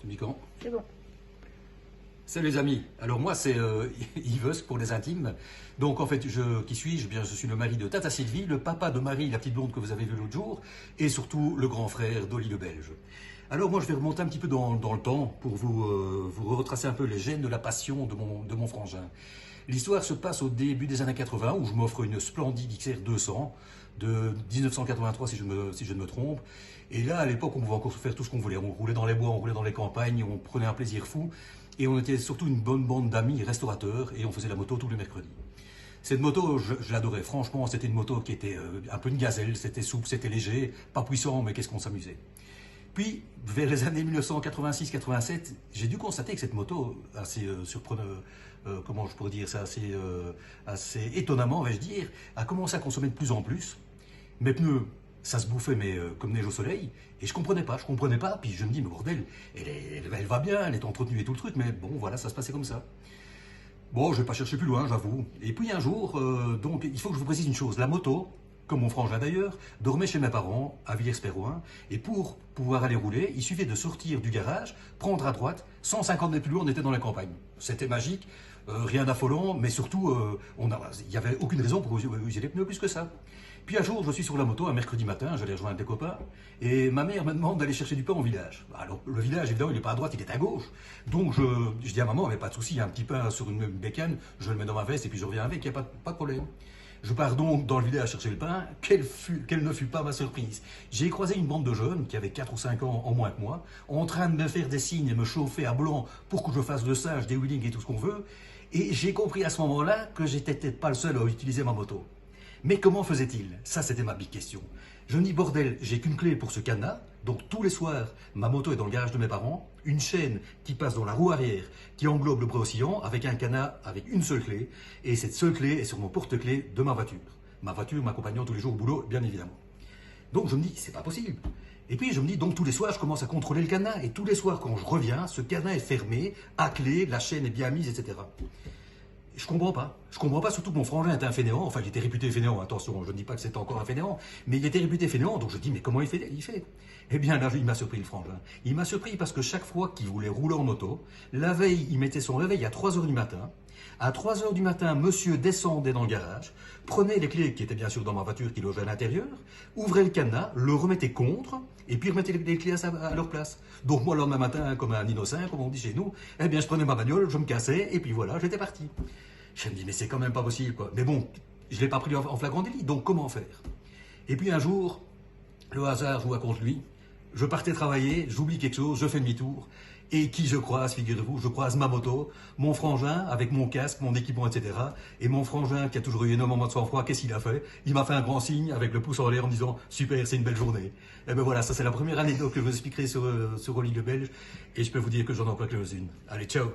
Tu me dis quand? C'est bon. Salut les amis, alors moi c'est Yves pour les intimes. Donc en fait, qui suis-je? Bien, je suis le mari de Tata Sylvie, le papa de Marie, la petite blonde que vous avez vue l'autre jour, et surtout le grand frère d'Oli le Belge. Alors moi je vais remonter un petit peu dans le temps pour vous retracer un peu les gènes de la passion de mon frangin. L'histoire se passe au début des années 80 où je m'offre une splendide XR 200 de 1983 si je ne me trompe. Et là à l'époque on pouvait encore faire tout ce qu'on voulait. On roulait dans les bois, on roulait dans les campagnes, on prenait un plaisir fou. Et on était surtout une bonne bande d'amis restaurateurs et on faisait la moto tous les mercredis. Cette moto, je l'adorais. Franchement, c'était une moto qui était un peu une gazelle. C'était souple, c'était léger, pas puissant, mais qu'est-ce qu'on s'amusait. Puis, vers les années 1986-87, j'ai dû constater que cette moto, assez comment je pourrais dire ça, assez étonnamment, vais-je dire, a commencé à consommer de plus en plus. Mes pneus, ça se bouffait mais comme neige au soleil, et je comprenais pas, puis je me dis, mais bordel, elle va bien, elle est entretenue et tout le truc, mais bon, voilà, ça se passait comme ça. Bon, je vais pas chercher plus loin, j'avoue. Et puis un jour, donc, il faut que je vous précise une chose, la moto, comme mon frangin d'ailleurs, dormait chez mes parents, à Villers-Pérouin, et pour pouvoir aller rouler, il suffit de sortir du garage, prendre à droite, 150 mètres plus loin, on était dans la campagne. C'était magique, rien d'affolant, mais surtout, il n'y avait aucune raison pour user les pneus plus que ça. Puis un jour, je suis sur la moto, un mercredi matin, j'allais rejoindre des copains, et ma mère me demande d'aller chercher du pain au village. Alors, le village, évidemment, il n'est pas à droite, il est à gauche. Donc, je dis à maman, mais pas de souci, il y a un petit pain sur une bécane, je le mets dans ma veste et puis je reviens avec, il n'y a pas de problème. Je pars donc dans le village chercher le pain, quelle ne fut pas ma surprise. J'ai croisé une bande de jeunes qui avaient 4 ou 5 ans en moins que moi, en train de me faire des signes et me chauffer à blanc pour que je fasse le singe, des wheelings et tout ce qu'on veut. Et j'ai compris à ce moment-là que j'étais peut-être pas le seul à utiliser ma moto. Mais comment faisait-il? Ça, c'était ma big question. Je me dis, bordel, j'ai qu'une clé pour ce cadenas, donc tous les soirs, ma moto est dans le garage de mes parents, une chaîne qui passe dans la roue arrière, qui englobe le bras oscillant, avec un cadenas avec une seule clé, et cette seule clé est sur mon porte-clés de ma voiture. Ma voiture m'accompagnant tous les jours au boulot, bien évidemment. Donc je me dis, c'est pas possible. Et puis je me dis, donc tous les soirs, je commence à contrôler le cadenas, et tous les soirs, quand je reviens, ce cadenas est fermé, à clé, la chaîne est bien mise, etc. Je comprends pas. Je comprends pas, surtout que mon frangin était un fainéant. Enfin, il était réputé fainéant, attention, je ne dis pas que c'était encore un fainéant, mais il était réputé fainéant, donc je dis, mais comment il fait? Eh bien, là, il m'a surpris le frangin. Il m'a surpris parce que chaque fois qu'il voulait rouler en moto, la veille, il mettait son réveil à 3 h du matin. À 3 h du matin, monsieur descendait dans le garage, prenait les clés qui étaient bien sûr dans ma voiture qui logeait à l'intérieur, ouvrait le cadenas, le remettait contre, et puis remettait les clés à leur place. Donc moi, le lendemain matin, comme un innocent, comme on dit chez nous, eh bien, je prenais ma bagnole, je me cassais, et puis voilà, j'étais parti. Je me dis, mais c'est quand même pas possible, quoi. Mais bon, je ne l'ai pas pris en flagrant délit, donc comment faire? Et puis un jour, le hasard joue contre lui. Je partais travailler, j'oublie quelque chose, je fais demi-tour. Et qui je croise, figurez-vous, je croise ma moto, mon frangin avec mon casque, mon équipement, etc. Et mon frangin, qui a toujours eu énormément de sang-froid, qu'est-ce qu'il a fait? Il m'a fait un grand signe avec le pouce en l'air en me disant « Super, c'est une belle journée ». Et ben voilà, ça c'est la première anecdote que je vous expliquerai sur Oli le Belge. Et je peux vous dire que j'en ai encore quelques-unes. Allez, ciao!